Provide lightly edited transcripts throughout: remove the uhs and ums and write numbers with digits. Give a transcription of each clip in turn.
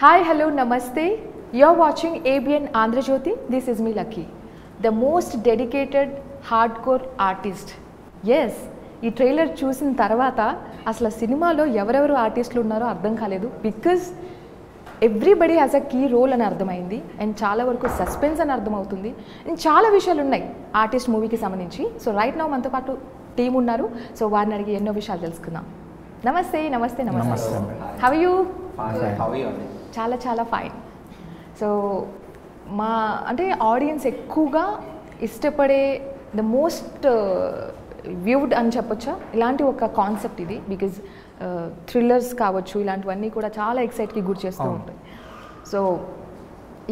Hi, hello, namaste. You're watching ABN Andhra Jyoti. This is me, Lucky, the most dedicated hardcore artist. Yes, ఈ trailer చూసిన తర్వాత అసలు సినిమాలో ఎవరెవరు ఆర్టిస్టులు ఉన్నారో అర్థం కాలేదు. Because everybody has a key role అని అర్థమైంది అండ్ చాలా వరకు సస్పెన్స్ అని అర్థమవుతుంది అండ్ చాలా విషయాలు ఉన్నాయి ఆర్టిస్ట్ మూవీకి సంబంధించి. సో రైట్ నౌ మనతో పాటు టీం ఉన్నారు. సో వారిని అడిగి ఎన్నో విషయాలు తెలుసుకుందాం. నమస్తే నమస్తే నమస్తే. How you? చాలా చాలా ఫైన్. సో మా అంటే ఆడియన్స్ ఎక్కువగా ఇష్టపడే ద మోస్ట్ వ్యూడ్ అని చెప్పొచ్చా ఇలాంటి ఒక కాన్సెప్ట్ ఇది. బికాజ్ థ్రిల్లర్స్ కావచ్చు ఇలాంటివన్నీ కూడా చాలా ఎక్సైట్కి గురి చేస్తూ ఉంటాయి. So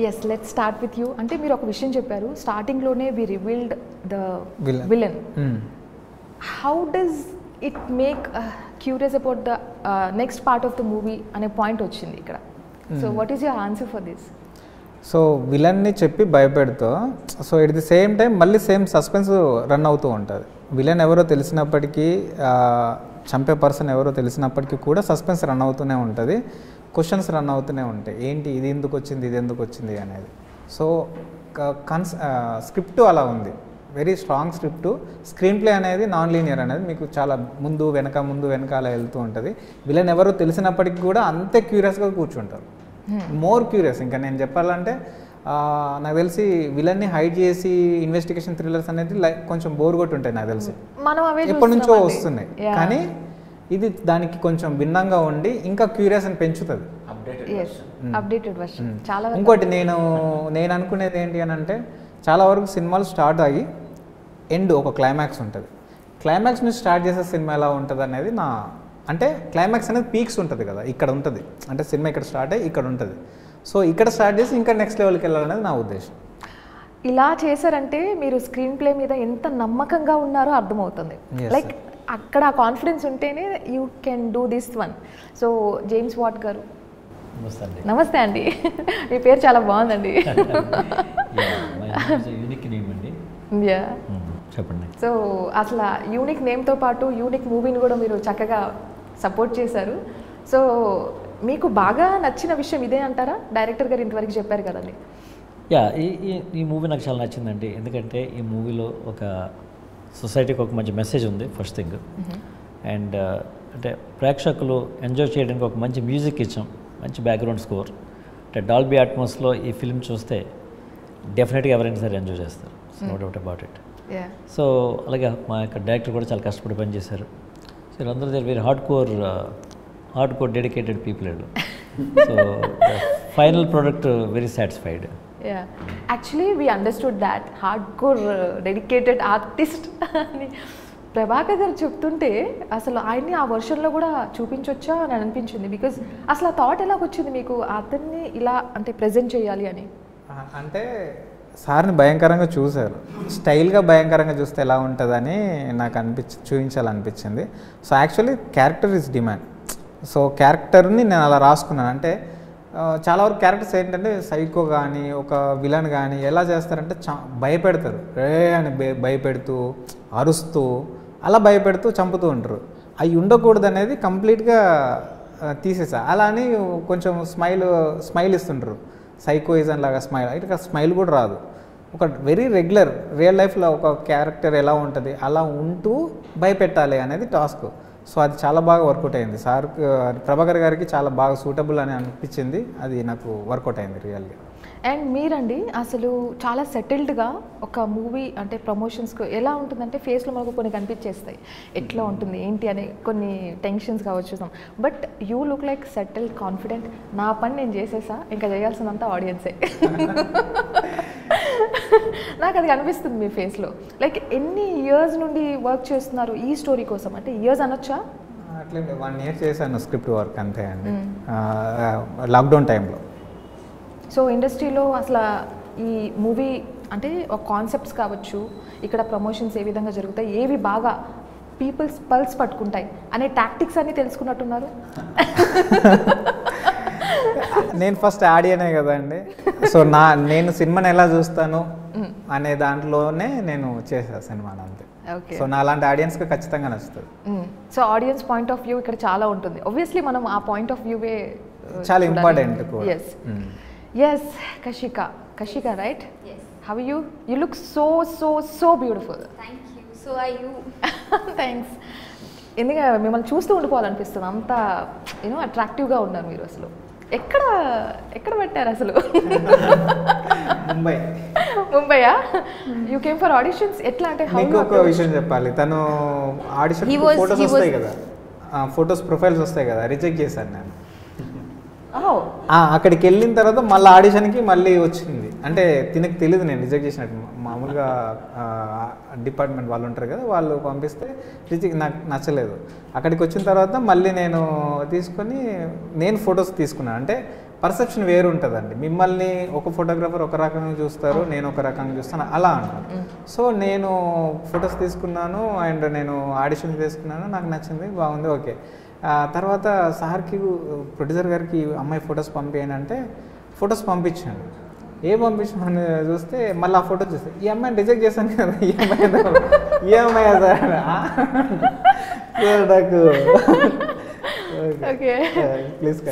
yes, let's start with you. అంటే మీరు ఒక విషయం చెప్పారు స్టార్టింగ్లోనే we revealed the villain. How does it make curious about the next part of the movie అనే పాయింట్ వచ్చింది ఇక్కడ. So what is your answer for this? So విలన్ని చెప్పి భయపెడుతూ so at the same time మళ్ళీ సేమ్ సస్పెన్స్ రన్ అవుతూ ఉంటుంది. విలన్ ఎవరో తెలిసినప్పటికీ చంపే పర్సన్ ఎవరో తెలిసినప్పటికీ కూడా సస్పెన్స్ రన్ అవుతూనే ఉంటుంది, క్వశ్చన్స్ రన్ అవుతూనే ఉంటాయి. ఏంటి ఇది ఎందుకు వచ్చింది, ఇది ఎందుకు వచ్చింది అనేది. సో స్క్రిప్ట్ అలా ఉంది, very strong script. Screen play అనేది నాన్ లీనియర్ అనేది మీకు చాలా ముందు వెనకాల వెళ్తూ ఉంటుంది. విలన్ ఎవరో తెలిసినప్పటికీ కూడా అంతే క్యూరియస్గా కూర్చుంటారు, మోర్ క్యూరియస్. ఇంకా నేను చెప్పాలంటే నాకు తెలిసి విలన్ని హైడ్ చేసి ఇన్వెస్టిగేషన్ థ్రిల్లర్స్ అనేది కొంచెం బోర్ కొట్టి ఉంటాయి నాకు తెలిసి, ఎప్పటి నుంచో వస్తున్నాయి. కానీ ఇది దానికి కొంచెం భిన్నంగా ఉండి ఇంకా క్యూరియస్ అని పెంచుతుంది. ఇంకోటి నేను అనుకునేది ఏంటి అని అంటే, చాలా వరకు సినిమాలు స్టార్ట్ అయ్యి ఎండ్ ఒక క్లైమాక్స్ ఉంటుంది. క్లైమాక్స్ నుంచి స్టార్ట్ చేసే సినిమా ఎలా ఉంటుంది అనేది అంటే క్లైమాక్స్ అనేది పీక్స్ ఉంటుంది కదా, ఇక్కడ ఉంటుంది. అంటే సినిమా ఇక్కడ స్టార్ట్ అయ్యి ఇక్కడ ఉంటుంది. సో ఇక్కడ స్టార్ట్ చేసి ఇంకా నెక్స్ట్ లెవెల్కి వెళ్ళాలనేది నా ఉద్దేశం. ఇలా చేశారంటే మీరు స్క్రీన్ ప్లే మీద ఎంత నమ్మకంగా ఉన్నారో అర్థమవుతుంది. లైక్ అక్కడ కాన్ఫిడెన్స్ ఉంటేనే you can do this one. So James what గారు నమస్తే అండి. మీ పేరు చాలా బాగుందండి. చెప్పండి. సో అసలు యూనిక్ నేమ్తో పాటు యూనిక్ మూవీని కూడా మీరు చక్కగా సపోర్ట్ చేశారు. సో మీకు బాగా నచ్చిన విషయం ఇదే అంటారా? డైరెక్టర్ గారు ఇంతవరకు చెప్పారు కదండి. ఈ మూవీ నాకు చాలా నచ్చిందండి. ఎందుకంటే ఈ మూవీలో ఒక సొసైటీకి ఒక మంచి మెసేజ్ ఉంది ఫస్ట్ థింగ్. అండ్ అంటే ప్రేక్షకులు ఎంజాయ్ చేయడానికి ఒక మంచి మ్యూజిక్ ఇచ్చాం, మంచి బ్యాక్గ్రౌండ్ స్కోర్. అంటే డాల్బీ అట్మాస్లో ఈ ఫిల్మ్ చూస్తే డెఫినెట్గా ఎవరైనా సరే ఎంజాయ్ చేస్తారు, no doubt about it. So అలాగే మా యొక్క డైరెక్టర్ కూడా చాలా కష్టపడి పనిచేశారు. సో వీళ్ళందరూ they very hard core dedicated people. So final product very satisfied. Actually we understood that hard core dedicated artist అని ప్రభాకర్ గారు చెప్తుంటే అసలు ఆయన్ని ఆ వర్షన్లో కూడా చూపించవచ్చా అని అనిపించింది. బికాజ్ అసలు ఆ థాట్ ఎలా వచ్చింది మీకు అతన్ని ఇలా అంటే ప్రజెంట్ చేయాలి అని? అంటే సార్ని భయంకరంగా చూశారు, స్టైల్గా భయంకరంగా చూస్తే ఎలా ఉంటుందని నాకు చూపించాలనిపించింది. So actually character is demand. So క్యారెక్టర్ని నేను అలా రాసుకున్నాను. అంటే చాలా వరకు క్యారెక్టర్స్ ఏంటంటే సైకో కానీ ఒక విలన్ కానీ ఎలా చేస్తారంటే భయపెడతారు, అని భయపెడుతూ అరుస్తూ అలా భయపెడుతూ చంపుతూ ఉంటారు. అవి ఉండకూడదు అనేది కంప్లీట్గా తీసేసా. అలా అని కొంచెం స్మైల్ ఇస్తుంటారు, సైకోయిజం లాగా స్మైల్. ఇట్లా స్మైల్ కూడా రాదు. ఒక వెరీ రెగ్యులర్ రియల్ లైఫ్లో ఒక క్యారెక్టర్ ఎలా ఉంటుంది అలా ఉంటూ భయపెట్టాలి అనేది టాస్క్. సో అది చాలా బాగా వర్కౌట్ అయింది. సార్ ప్రభాకర్ గారికి చాలా బాగా సూటబుల్ అని అనిపించింది. అది నాకు వర్కౌట్ అయింది రియల్గా. అండ్ మీరండి అసలు చాలా సెటిల్డ్గా ఒక మూవీ అంటే ప్రమోషన్స్కి ఎలా ఉంటుందంటే ఫేస్లో మనకు కొన్ని కనిపించేస్తాయి, ఎట్లా ఉంటుంది ఏంటి అనే కొన్ని టెన్షన్స్ కావచ్చు. But you look like settled, confident. నా పని నేను చేసేసా, ఇంకా చేయాల్సినంత ఆడియన్సే. నాకు అది కనిపిస్తుంది మీ ఫేస్లో. లైక్ ఎన్ని ఇయర్స్ నుండి వర్క్ చేస్తున్నారు ఈ స్టోరీ కోసం? అంటే ఇయర్స్ అనొచ్చా? అట్లే 1 year చేశాను స్క్రిప్ట్ వర్క్ అంతే అండి, లాక్డౌన్ టైంలో. సో ఇండస్ట్రీలో అసలు ఈ మూవీ అంటే ఒక కాన్సెప్ట్స్ కావచ్చు, ఇక్కడ ప్రమోషన్స్ ఏ విధంగా జరుగుతాయి, ఏవి బాగా పీపుల్స్ పల్స్ పట్టుకుంటాయి అనే టాక్టిక్స్ అన్ని తెలుసుకున్నట్టున్నారు. నేను ఫస్ట్ ఆడియనే కదండి. సో నేను సినిమాని ఎలా చూస్తాను అనే దాంట్లోనే నేను చేసా సినిమాని అంతే. సో నా అలాంటి ఆడియన్స్కి ఖచ్చితంగా నచ్చుతుంది. So audience point of view ఇక్కడ చాలా ఉంటుంది. ఆబ్వియస్లీ మనం ఆ పాయింట్ ఆఫ్ వ్యూవే చాలా ఇంపార్టెంట్ కూడా. Yes Kashika right? How you look so beautiful. Thank you. So are you? Thanks. ఎందుకంటే మిమ్మల్ని చూస్తూ ఉండిపోవాలనిపిస్తుంది, అంత అట్రాక్టివ్గా ఉన్నారు మీరు. అసలు ఎక్కడ పెట్టారు అసలు? ముంబైయా? You came for auditions. ఎట్లా అంటే మీకు ఒక విషయం చెప్పాలి, తను ఆడిషన్ ఫొటోస్ వస్తాయి కదా, ఫొటోస్ ప్రొఫైల్స్ వస్తాయి కదా, రిజెక్ట్ చేశాను నేను. అక్కడికి వెళ్ళిన తర్వాత మళ్ళీ ఆడిషన్కి మళ్ళీ వచ్చింది. అంటే తినకు తెలియదు నేను రిజెక్ట్ చేసినట్టు. మామూలుగా డిపార్ట్మెంట్ వాళ్ళు ఉంటారు కదా, వాళ్ళు పంపిస్తే రిజెక్ట్, నాకు నచ్చలేదు. అక్కడికి వచ్చిన తర్వాత మళ్ళీ నేను తీసుకొని నేను ఫొటోస్ తీసుకున్నాను. అంటే పర్సెప్షన్ వేరు ఉంటుందండి. మిమ్మల్ని ఒక ఫోటోగ్రాఫర్ ఒక రకంగా చూస్తారు, నేను ఒక రకంగా చూస్తాను, అలా అంటారు. సో నేను ఫొటోస్ తీసుకున్నాను అండ్ నేను ఆడిషన్ తీసుకున్నాను, నాకు నచ్చింది, బాగుంది, ఓకే. తర్వాత సార్కి ప్రొడ్యూసర్ గారికి అమ్మాయి ఫొటోస్ పంపేయను అంటే ఫొటోస్ పంపించాను. పంపించామని చూస్తే మళ్ళీ ఆ ఫోటో చూస్తే ఈ అమ్మాయిని రిజెక్ట్ చేశాను కదా, ఈ అమ్మాయి సార్ నాకు. ఓకే.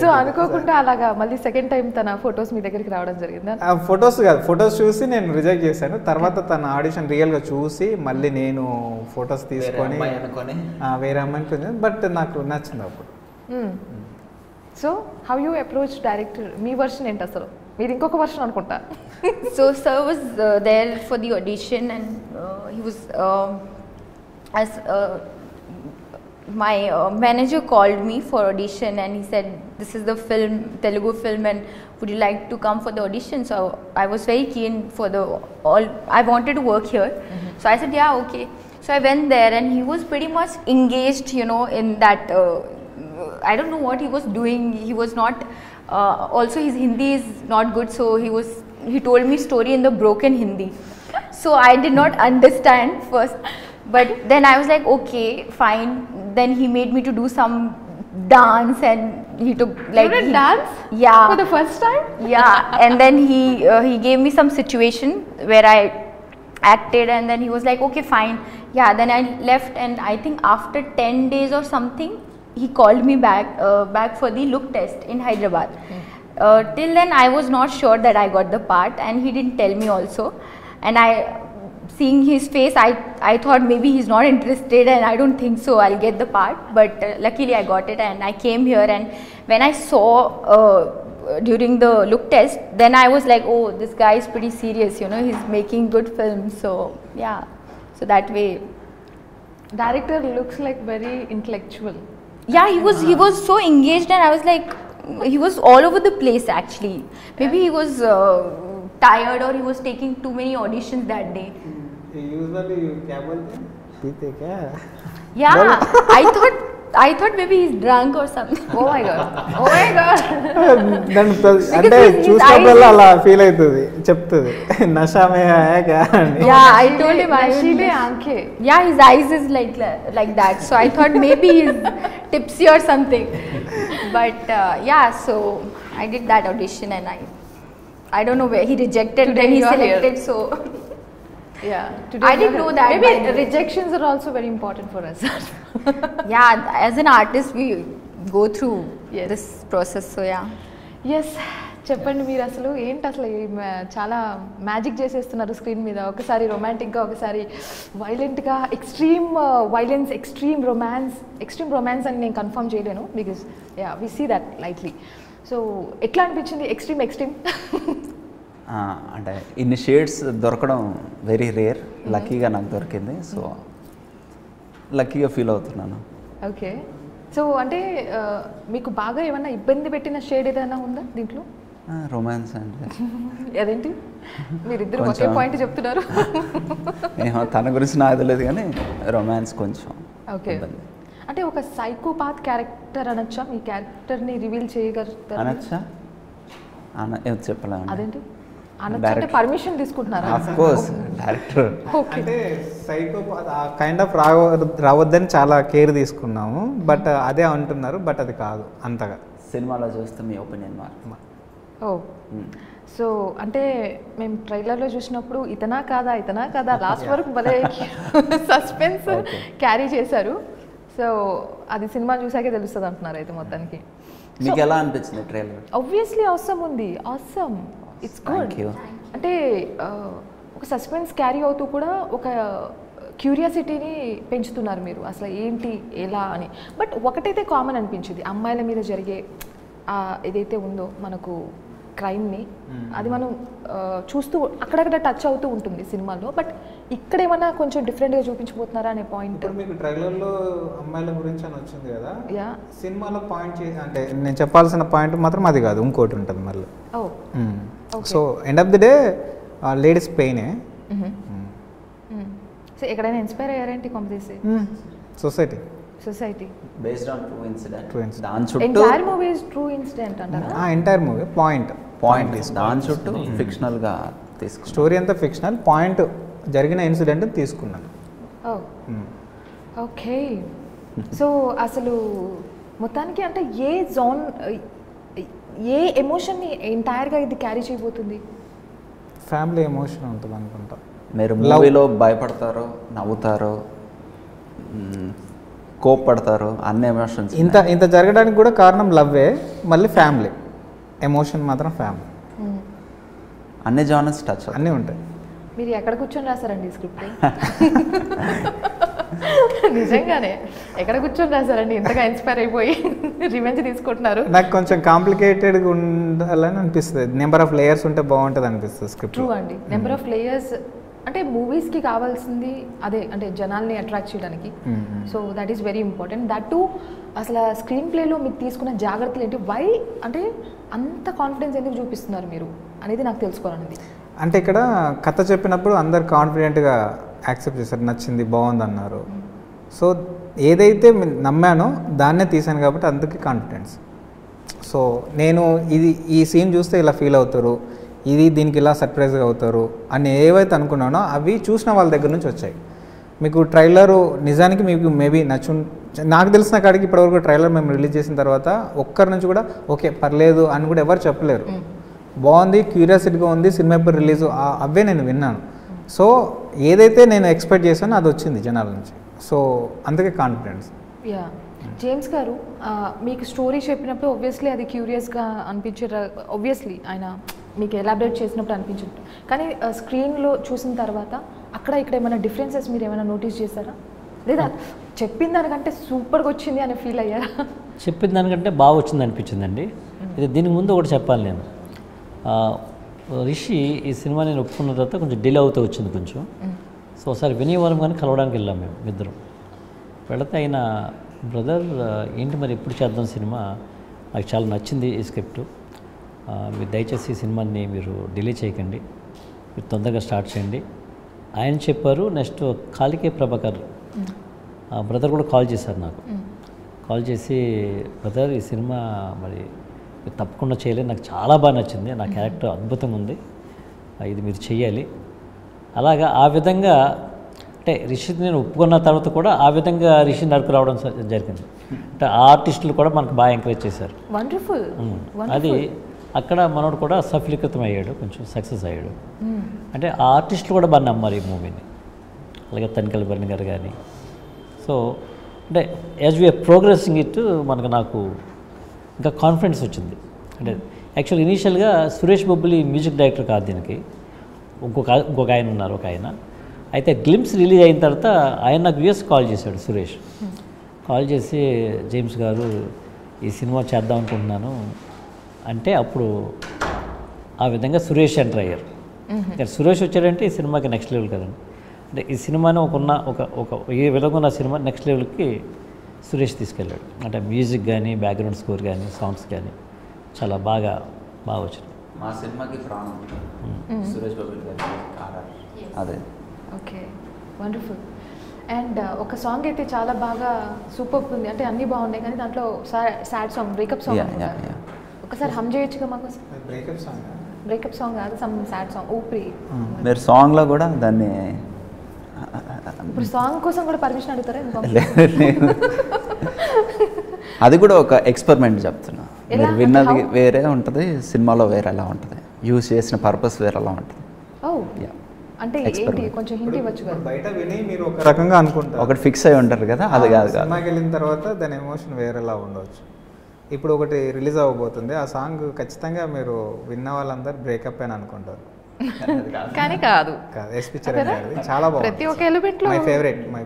సో అనుకోకుండా అలాగా మళ్ళీ సెకండ్ టైం తన ఫొటోస్ మీ దగ్గరికి రావడం జరిగిందా? ఫొటోస్ కాదు, ఫొటోస్ చూసి నేను రిజెక్ట్ చేశాను. తర్వాత తన ఆడిషన్ రియల్గా చూసి మళ్ళీ నేను ఫొటోస్ తీసుకొని వేరే అమ్మాయిని, బట్ నాకు నచ్చింది అప్పుడు. So how you approach director? Me version ఏంటి అసలు? మీరు ఇంకొక వర్షన్ అనుకుంటా. So sir was there for the audition and he was as my manager called me for audition and he said this is the film, Telugu film, and would you like to come for the audition? So I was very keen for I wanted to work here. So I said yeah, okay. So I went there and he was pretty much engaged, in that I don't know what he was doing. He was not also his Hindi is not good, so he told me story in the broken Hindi. So I did not understand first, but then I was like okay, fine. Then he made me to do some dance and he took like you did dance? Yeah, for the first time? Yeah. And then he gave me some situation where I acted and then he was like okay, fine. Yeah, then I left and I think after 10 days or something he called me back for the look test in Hyderabad. Till then I was not sure that I got the part and he didn't tell me also, and seeing his face I thought maybe he's not interested and I don't think so I'll get the part, but luckily I got it and I came here. And when I saw during the look test, then I was like oh, this guy is pretty serious, he's making good films. So yeah, so that way Director looks like very intellectual. Yeah, he was so engaged and I was like he was all over the place actually. Maybe he was tired or he was taking too many auditions that day. Usually क्या बोलते हैं? पीते क्या? Yeah, I thought maybe he's drunk or something. Oh my god. అంటే చూసినప్పుడల్లా అలా feel అవుతుంది, చెప్తుంది నషా మే ఆయా క్యా అని. Yeah, I told him Nashile aankhe. Yeah, his eyes is like that. So I thought maybe he's tipsy or something. But yeah, so I did that audition and I don't know where he rejected. Today then he you are selected. here. So Yeah. I didn't know that. Maybe rejections are also very important for us. yeah, as an artist we go through this process. So yeah. Yes. చెప్పండి మీరు అసలు ఏంటి అసలు చాలా magic చేసేస్తున్నారు screen మీద. ఒకసారి రొమాంటిక్గా, ఒకసారి వైలెంట్గా, ఎక్స్ట్రీమ్ వైలెన్స్, ఎక్స్ట్రీమ్ రొమాన్స్ అని నేను కన్ఫర్మ్ చేయలేను because we see that lightly. So ఎట్లా అనిపించింది ఎక్స్ట్రీమ్? అంటే ఇన్ని షేడ్స్ దొరకడం వెరీ రేర్. లక్కీగా నాకు దొరికింది, సో లక్కీగా ఫీల్ అవుతున్నాను. ఓకే. సో అంటే మీకు బాగా ఏమన్నా ఇబ్బంది పెట్టిన షేడ్ ఏదైనా ఉందా దీంట్లో? రొమాన్స్ అంటే అదేంటి మీరిద్దరు ఒకే పాయింట్ చెప్తున్నారు? ఏమో తన గురించి నాకు తెలియదు కానీ రొమాన్స్ కొంచెం. ఓకే. అంటే ఒక సైకోపాత్ క్యారెక్టర్ అనొచ్చా? మీ క్యారెక్టర్ని రివీల్ చేయగలుగుతారా? అనొచ్చా? చెప్పలేము. అదేంటి అనొచ్చంటే పర్మిషన్ తీసుకుంటున్నారా? Of course director. అంటే సైకోపాత్ కైండ్ ఆఫ్ రావద్దని చాలా కేర్ తీసుకున్నాము, బట్ అదే అంటున్నారు, బట్ అది కాదు అంతగా. సినిమాలో చూస్తే మీ ఒపీనియన్ మార్క్. ఓ, సో అంటే మేము ట్రైలర్లో చూసినప్పుడు ఇతనా కాదా లాస్ట్ వరకు భలే సస్పెన్స్ క్యారీ చేశారు. సో అది సినిమా చూసాకే తెలుస్తుంది అంటున్నారు అయితే మొత్తానికి. మీకు ఎలా అనిపించింది ట్రైలర్? ఆబ్వియస్లీ అవసరం ఉంది, అవసరం, ఇట్స్ గుడ్. అంటే ఒక సస్పెన్స్ క్యారీ అవుతూ కూడా ఒక క్యూరియాసిటీని పెంచుతున్నారు మీరు, అసలు ఏంటి ఎలా అని. బట్ ఒకటైతే కామన్ అనిపించింది, అమ్మాయిల మీద జరిగే ఏదైతే ఉందో మనకు క్రైమ్ని, అది మనం చూస్తూ అక్కడక్కడ టచ్ అవుతూ ఉంటుంది సినిమాలో. బట్ ఇక్కడ ఏమన్నా కొంచెం డిఫరెంట్గా చూపించబోతున్నారా అనే పాయింట్. మీకు ట్రైలర్లో అమ్మాయిల గురించి అని వచ్చింది కదా, యా సినిమాలో పాయింట్ అంటే నేను చెప్పాల్సిన పాయింట్ మాత్రం అది కాదు, ఇంకోటి ఉంటుంది మళ్ళీ. So end of the day ladies పెయినే. సో ఎక్కడైనా ఇన్స్పైర్ అయ్యారేంటి కాంపిటీసి? Society based on true incident. True incident. దాని చుట్టూ entire movie is true incident అంటారా? ఎంటైర్ మూవీ పాయింట్ దాని చుట్టూ ఫిక్షనల్గా తీసుకు స్టోరీ అంతా ఫిక్షనల్, పాయింట్ జరిగిన ఇన్సిడెంట్ తీసుకున్నాను. ఓకే. సో అసలు మొత్తానికి అంటే ఏ జోన్, ఏ ఎమోషన్ని ఎంటైర్గా ఇది క్యారీ చేయబోతుంది? ఫ్యామిలీ ఎమోషన్ ఉంటుంది అనుకుంటా. మీరు మూవీలో భయపడతారో, నవ్వుతారో, కోప్పడతారో, అన్ని ఎమోషన్స్. ఇంత జరగడానికి కూడా కారణం లవ్వే, మళ్ళీ ఫ్యామిలీ ఎమోషన్ మాత్రం ఫ్యామిలీ. అన్ని జానర్స్ టచ్ అన్నీ ఉంటాయి. మీరు ఎక్కడ కూర్చొని రాశారండి ఈ స్క్రిప్ట్? నిజంగానే ఎక్కడ కూర్చొని రాశారండి ఇంతగా ఇన్స్పైర్ అయిపోయి రివెంజ్ తీసుకుంటున్నారు? నాకు కొంచెం కాంప్లికేటెడ్గా ఉండాలని అనిపిస్తుంది, నెంబర్ ఆఫ్ లేయర్స్ ఉంటే బాగుంటుంది అనిపిస్తుంది స్క్రిప్ట్. ట్రూ అండి, నెంబర్ ఆఫ్ లేయర్స్ అంటే మూవీస్కి కావాల్సింది అదే, అంటే జనాల్ని అట్రాక్ట్ చేయడానికి. So that is very important. That to అసలు స్క్రీన్ ప్లేలో మీకు తీసుకున్న జాగ్రత్తలు ఏంటి, వై అంటే అంత కాన్ఫిడెన్స్ ఎందుకు చూపిస్తున్నారు మీరు అనేది నాకు తెలుసుకోవాలనేది. అంటే ఇక్కడ కథ చెప్పినప్పుడు అందరు కాన్ఫిడెంట్గా యాక్సెప్ట్ చేశారు, నచ్చింది, బాగుంది అన్నారు. సో ఏదైతే నమ్మానో దాన్నే తీశాను కాబట్టి అందుకే కాన్ఫిడెన్స్. సో నేను ఈ సీన్ చూస్తే ఇలా ఫీల్ అవుతారు, దీనికి ఇలా సర్ప్రైజ్గా అవుతారు అని ఏవైతే అనుకున్నానో అవి చూసిన వాళ్ళ దగ్గర నుంచి వచ్చాయి. మీకు ట్రైలరు నిజానికి మీకు మేబీ నాకు తెలిసిన కాడికి ఇప్పటివరకు ట్రైలర్ మేము రిలీజ్ చేసిన తర్వాత ఒక్కరి నుంచి కూడా ఓకే పర్లేదు అని కూడా ఎవరు చెప్పలేరు. బాగుంది, క్యూరియాసిటీగా ఉంది, సినిమా ఎప్పుడు రిలీజ్, అవే నేను విన్నాను. సో ఏదైతే నేను ఎక్స్పెక్ట్ చేశానో అది వచ్చింది జనాల నుంచి. సో అందుకే కాన్ఫిడెన్స్. యా జేమ్స్ గారు, మీకు స్టోరీ చెప్పినప్పుడు ఆబ్వియస్లీ అది క్యూరియస్గా అనిపించారు, ఆబ్వియస్లీ ఆయన మీకు ఎలాబరేట్ చేసినప్పుడు అనిపించింది. కానీ స్క్రీన్లో చూసిన తర్వాత అక్కడ ఇక్కడ ఏమైనా డిఫరెన్సెస్ మీరు ఏమైనా నోటీస్ చేశారా, లేదా చెప్పిన దానికంటే సూపర్గా వచ్చింది అని ఫీల్ అయ్యారా? చెప్పిన దానికంటే బాగా వచ్చింది అనిపించిందండి. ఇది దీనికి ముందు ఒకటి చెప్పాలి నేను. రిషి ఈ సినిమా నేను ఒప్పుకున్న తర్వాత కొంచెం డిలే అవుతూ వచ్చింది కొంచెం. సో ఒకసారి వినయవరం కానీ కలవడానికి వెళ్ళాం మేము ఇద్దరం. వెళితే ఆయన బ్రదర్ ఏంటి మరి ఎప్పుడు చేద్దాం సినిమా, నాకు చాలా నచ్చింది ఈ స్క్రిప్ట్, మీరు దయచేసి ఈ సినిమాని మీరు డిలే చేయకండి, మీరు తొందరగా స్టార్ట్ చేయండి ఆయన చెప్పారు. నెక్స్ట్ కాళికే ప్రభాకర్ బ్రదర్ కూడా కాల్ చేశారు నాకు. కాల్ చేసి బ్రదర్ ఈ సినిమా మరి మీరు తప్పకుండా చేయలేదు, నాకు చాలా బాగా నచ్చింది, నా క్యారెక్టర్ అద్భుతంగా ఉంది, ఇది మీరు చెయ్యాలి. అలాగా ఆ విధంగా అంటే రిషి నేను ఒప్పుకున్న తర్వాత కూడా ఆ విధంగా రిషి నడుపు రావడం జరిగింది. అంటే ఆర్టిస్టులు కూడా మనకు బాగా ఎంకరేజ్ చేశారు. వండర్ఫుల్. అది అక్కడ మనోడు కూడా సఫలీకృతం అయ్యాడు, కొంచెం సక్సెస్ అయ్యాడు. అంటే ఆ ఆర్టిస్టులు కూడా బాగా నమ్మారు ఈ మూవీని, అలాగే తనికెళ్ళ భరణి గారు కానీ. సో అంటే యాజ్ వీఆర్ ప్రోగ్రెసింగ్ ఇట్ నాకు ఇంకా కాన్ఫిడెన్స్ వచ్చింది. అంటే యాక్చువల్ ఇనీషియల్గా సురేష్ బొబ్బులి మ్యూజిక్ డైరెక్టర్ కాదు దీనికి, ఇంకొక ఆయన ఉన్నారు, ఒక ఆయన. అయితే గ్లిమ్స్ రిలీజ్ అయిన తర్వాత ఆయన నాకు యూఎస్ కాల్ చేశాడు సురేష్. కాల్ చేసి జేమ్స్ గారు ఈ సినిమా చేద్దాం అనుకుంటున్నాను అంటే అప్పుడు ఆ విధంగా సురేష్ ఎంటర్ అయ్యారు. సురేష్ వచ్చాడంటే ఈ సినిమాకి నెక్స్ట్ లెవెల్ కదండి. అంటే ఈ సినిమాని ఒక ఏ విధంగా ఉన్న సినిమా నెక్స్ట్ లెవెల్కి సురేష్ తీసుకెళ్ళాడు. అంటే మ్యూజిక్ కానీ, బ్యాక్గ్రౌండ్ స్కోర్ కానీ, సాంగ్స్ కానీ చాలా బాగా వచ్చింది. మా సినిమాకి ప్రాణం సురేష్ బాబు అదే. Okay, wonderful. అండ్ ఒక సాంగ్ అయితే చాలా బాగా సూపర్ ఉంది, అంటే అన్నీ బాగున్నాయి కానీ దాంట్లో సాడ్ సాంగ్, బ్రేకప్ సాంగ్. ఒకసారి హమ్ చేయొచ్చుగా మాకు. బ్రేకప్ సాంగ్ కాదు, సమ్ సాడ్ సాంగ్, ఊపిరి. మీరు సాంగ్లో కూడా దాన్ని ఇప్పుడు సాంగ్ కోసం కూడా పర్మిషన్ అడుగుతారా? అది కూడా ఒక ఎక్స్పెరిమెంట్ చెప్తున్నా. మీరు విన్నది వేరే ఉంటుంది, సినిమాలో వేరేలా ఉంటుంది, యూజ్ చేసిన పర్పస్ వేరేలా ఉంటుంది. అంటే ఏంటి కొంచెం హింట్ ఇవ్వచ్చు కదా. బయట విని మీరు ఒక రకంగా అనుకుంటారు, ఒకటి ఫిక్స్ అయి ఉంటారు కదా, అది కాదు. సినిమాకి వెళ్ళిన తర్వాత దాని ఎమోషన్ వేరేలా ఉండవచ్చు. ఇప్పుడు ఒకటి రిలీజ్ అవ్వబోతుంది. ఆ సాంగ్ ఖచ్చితంగా మీరు విన్న వాళ్ళందరూ బ్రేకప్ అని అనుకుంటారు. కానీ కాదు, ఎస్పి చరణ్ గారిది చాలా బాగుంది. ప్రతి ఒక్క ఎలిమెంట్లో మై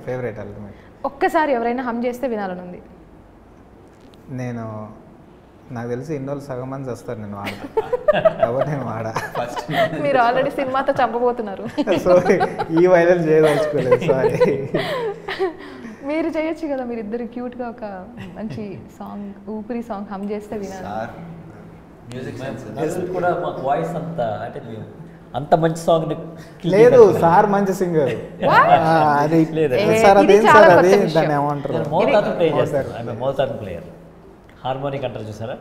ఫేవరెట్ ఎలిమెంట్. ఒక్కసారి ఎవరైనా హమ్ చేస్తే వినాలని ఉంది. నాకు తెలిసి ఇన్నోళ్ళు సగం మంది వస్తారు నేను వాడతా. ఎవరు నేను వాడా. మీరు ఆల్రెడీ సినిమాతో చంపబోతున్నారు. సో ఈ వైరల్ చేయదలుచుకోలేదు, సారీ. మీరు చేయొచ్చు కదా, మీరు ఇద్దరు క్యూట్గా ఒక మంచి సాంగ్, ఊపిరి సాంగ్ హమ్ చేస్తే వినాలి. కూడా మాకు వాయిస్ అంత అంటే అంత మంచి సాంగ్ లేదు. సార్ మంచి సింగర్. అది సార్ అదేం సార్ అది దాన్ని ఏమంటారు, మోతాదు ప్లే చేస్తారు. ఐ మోతాదు ప్లేయర్. హార్మోనిక్ అంటారు చూసారా,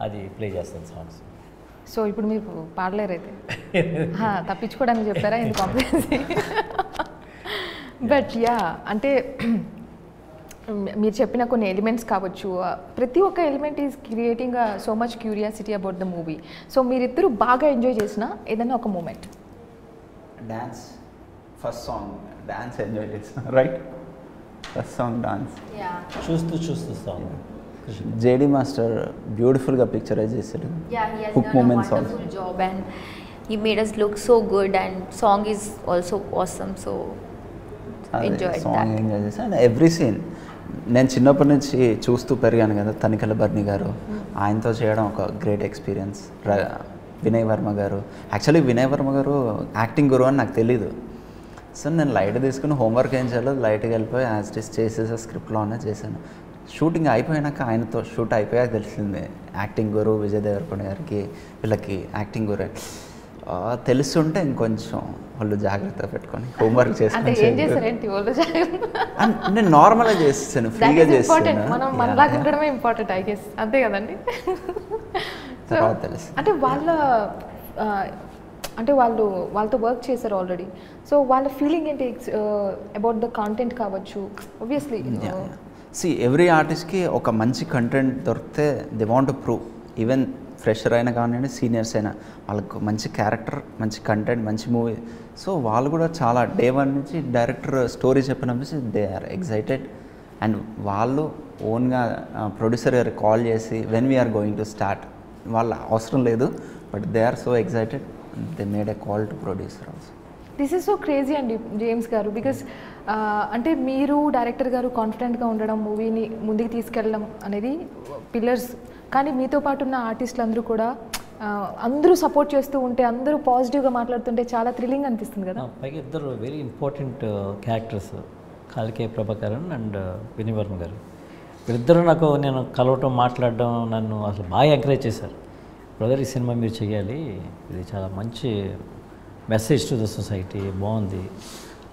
అది ప్లే చేస్తాను సాంగ్స్. సో ఇప్పుడు మీరు పాడలేరు అయితే. తప్పించుకోవడానికి చెప్పారా ఇంత కాంప్లెక్సీ? బట్ యా, అంటే మీరు చెప్పిన కొన్ని ఎలిమెంట్స్ కావచ్చు, ప్రతి ఒక్క element is creating so much curiosity about the movie. So మీరిద్దరూ బాగా ఎంజాయ్ చేసిన ఏదైనా ఒక moment? Dance, first song dance enjoy చేసిన, రైట్? ఫస్ట్ సాంగ్ డాన్స్ చూస్తూ సాంగ్ జేడి మాస్టర్ బ్యూటిఫుల్గా పిక్చరైజ్ చేశాడు. Hook moments also. Job and he made us look so good and song is also awesome, so enjoyed song that. Enjoy చేశాను. And every scene నేను చిన్నప్పటి నుంచి చూస్తూ పెరిగాను కదా. తనికెళ్ళ బర్ని గారు, ఆయనతో చేయడం ఒక గ్రేట్ ఎక్స్పీరియన్స్. వినయ్ వర్మ గారు, యాక్చువల్లీ వినయ్ వర్మ గారు యాక్టింగ్ గురువు అని నాకు తెలీదు. సో నేను లైట్ తీసుకుని హోంవర్క్ ఏం చేయాలో లైట్గా వెళ్ళిపోయి యాజ్ ఇట్ ఈస్ చేసేసా, స్క్రిప్ట్లోనే చేశాను. షూటింగ్ అయిపోయాక ఆయనతో షూట్ అయిపోయాక తెలిసింది యాక్టింగ్ గురు విజయ్ దేవరకొండ గారికి, వీళ్ళకి యాక్టింగ్ గురు తెలుస్తుంటే ఇంకొంచెం వాళ్ళు జాగ్రత్త పెట్టుకొని హోంవర్క్ చేసుకొని నేను నార్మల్గా చేస్తాను, ఫ్రీగా చేస్తాను. అంతే కదండి. తెలుసు అంటే వాళ్ళతో వర్క్ చేశారు ఆల్రెడీ. సో వాళ్ళ ఫీలింగ్ ఏంటి అబౌట్ ద కాంటెంట్ కావచ్చు? ఆబ్వియస్లీ ఎవ్రీ ఆర్టిస్ట్కి ఒక మంచి కంటెంట్ దొరికితే they want to prove. Even fresher అయినా కానివ్వండి, సీనియర్స్ అయినా, వాళ్ళకు మంచి క్యారెక్టర్, మంచి కంటెంట్, మంచి మూవీ. సో వాళ్ళు కూడా చాలా డే వన్ నుంచి డైరెక్టర్ స్టోరీ చెప్పినప్పుడు దే ఆర్ ఎక్సైటెడ్. అండ్ వాళ్ళు ఓన్గా ప్రొడ్యూసర్ గారికి కాల్ చేసి when we are going to start, వాళ్ళ అవసరం లేదు, but they are so excited, they made a call to producer also. This is so crazy అండి జేమ్స్ గారు, బికాస్ అంటే మీరు డైరెక్టర్ గారు కాన్ఫిడెంట్గా ఉండడం, మూవీని ముందుకు తీసుకెళ్ళడం అనేది పిల్లర్స్. కానీ మీతో పాటు ఉన్న ఆర్టిస్టులు అందరూ కూడా అందరూ సపోర్ట్ చేస్తూ ఉంటే, అందరూ పాజిటివ్గా మాట్లాడుతుంటే చాలా థ్రిల్లింగ్ అనిపిస్తుంది కదా. పైగా ఇద్దరు వెరీ ఇంపార్టెంట్ క్యారెక్టర్స్, కాలికే ప్రభాకరన్ అండ్ వినయ్ వర్మ గారు. వీళ్ళిద్దరూ నేను కలవటం, మాట్లాడడం నన్ను అసలు బాగా ఎంకరేజ్ చేశారు. బ్రదర్, ఈ సినిమా మీరు చేయాలి, ఇది చాలా మంచి మెసేజ్ టు ద సొసైటీ, బాగుంది.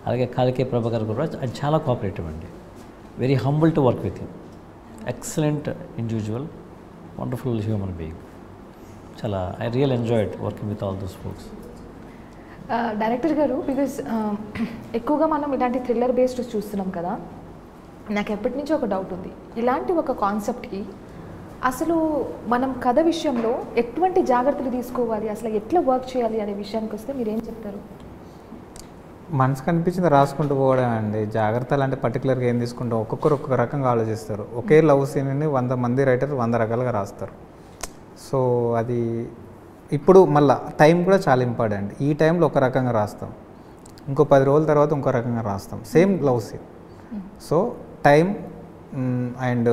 అలాగే కాలికే ప్రభాకర్ కూడా అది చాలా కోఆపరేటివ్ అండి, very humble to work with him, excellent individual, wonderful human being. చాలా I real enjoyed working with all those folks. Director garu, because ఎక్కువగా మనం ఇలాంటి థ్రిల్లర్ బేస్డ్ చూస్తున్నాం కదా, నాకు ఎప్పటి నుంచో ఒక డౌట్ ఉంది. ఇలాంటి ఒక కాన్సెప్ట్కి అసలు మనం కథ విషయంలో ఎటువంటి జాగ్రత్తలు తీసుకోవాలి, అసలు ఎట్లా వర్క్ చేయాలి అనే విషయానికి వస్తే మీరు ఏం చెప్తారు? మనసుకు అనిపించింది రాసుకుంటూ పోవడం అండి. జాగ్రత్తలు అంటే పర్టికులర్గా ఏం తీసుకుంటాం, ఒక్కొక్కరు ఒక్కొక్క రకంగా ఆలోచిస్తారు. ఒకే లవ్ సీన్ని 100 మంది రైటర్ 100 రకాలుగా రాస్తారు. సో అది ఇప్పుడు మళ్ళీ టైం కూడా చాలా ఇంపార్టెంట్. ఈ టైంలో ఒక రకంగా రాస్తాం, ఇంకో 10 రోజుల తర్వాత ఇంకో రకంగా రాస్తాం, same love scene. So time and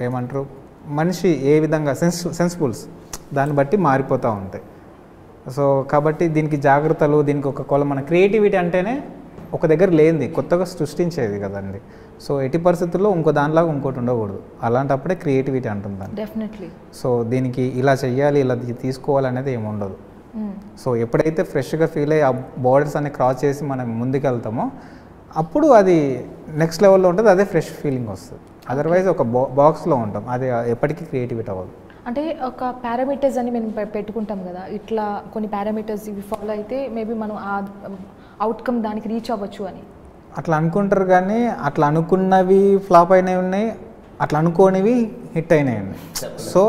ఏమంటారు, మనిషి ఏ విధంగా సెన్సిబుల్స్ దాన్ని బట్టి మారిపోతూ ఉంటాయి. సో కాబట్టి దీనికి జాగ్రత్తలు, దీనికి ఒక మన క్రియేటివిటీ అంటేనే ఒక దగ్గర లేనిది కొత్తగా సృష్టించేది కదండి. సో ఎట్టి పరిస్థితుల్లో ఇంకో దానిలాగా ఇంకోటి ఉండకూడదు, అలాంటప్పుడే క్రియేటివిటీ అంటుందండి. డెఫినెట్లీ. సో దీనికి ఇలా చెయ్యాలి, ఇలా తీసుకోవాలనేది ఏమి ఉండదు. సో ఎప్పుడైతే ఫ్రెష్గా ఫీల్ అయ్యి ఆ బోర్డర్స్ అన్ని క్రాస్ చేసి మనం ముందుకెళ్తామో అప్పుడు అది నెక్స్ట్ లెవెల్లో ఉంటుంది, అదే ఫ్రెష్ ఫీలింగ్ వస్తుంది. అదర్వైజ్ ఒక బాక్స్లో ఉంటాం, అది ఎప్పటికీ క్రియేటివిటీ అవ్వదు. అంటే ఒక పారామీటర్స్ అని మేము పెట్టుకుంటాం కదా, ఇట్లా కొన్ని పారామీటర్స్ ఇవి ఫాలో అయితే మేబీ మనం ఆ అవుట్కమ్ దానికి రీచ్ అవ్వచ్చు అని అట్లా అనుకుంటారు. కానీ అట్లా అనుకున్నవి ఫ్లాప్ అయినవి ఉన్నాయి, అట్లా అనుకోనివి హిట్ అయినాయి ఉన్నాయి. సో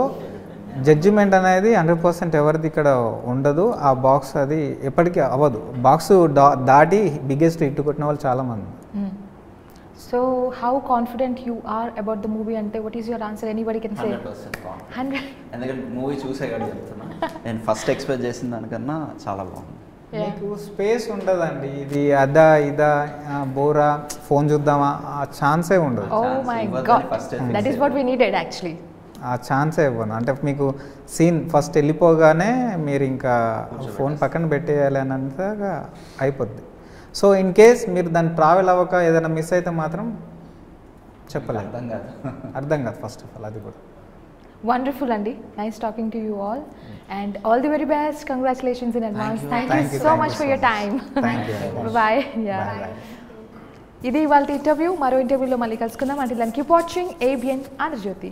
జడ్జిమెంట్ అనేది 100% ఎవరిది ఇక్కడ ఉండదు. ఆ బాక్స్ అది ఎప్పటికీ అవ్వదు. బాక్స్ దాటి బిగ్గెస్ట్ హిట్ కొట్టిన వాళ్ళు చాలామంది. So how confident you are about the movie అంటే what is your answer? Anybody can say 100. ఎందుకంటే మూవీ చూసే కూడా చెప్తున్నా, నేను ఫస్ట్ ఎక్స్పెక్ట్ చేసిన దానికన్నా చాలా బాగుంది. మీకు స్పేస్ ఉండదండి, ఇది అదా ఇదా బోరా ఫోన్ చూద్దామా ఆ ఛాన్సే ఉండదు. Oh my god, that is what we needed actually. ఆ ఛాన్సే ఇవ్వను. అంటే మీకు సీన్ ఫస్ట్ వెళ్ళిపోగానే మీరు ఇంకా ఫోన్ పక్కన పెట్టేయాలి అన్నంతగా అయిపోద్ది. సో ఇన్ కేస్ మీరు దాన్ని ట్రావెల్ అవ్వక ఏదైనా మిస్ అయితే మాత్రం చెప్పలేదు, అర్థం కాదు ఫస్ట్ ఆఫ్ ఆల్. అది కూడా వండర్ఫుల్ అండి. Nice talking to you all and all the very best. Congratulations in advance. Thank you so much for your time. Bye. ఇది ఇవాళ ఇంటర్వ్యూ. మరో ఇంటర్వ్యూలో మళ్ళీ కలుసుకుందాం. అంటే దాన్ని కీప్ వాచింగ్ ABN ఆంధ్రజ్యోతి.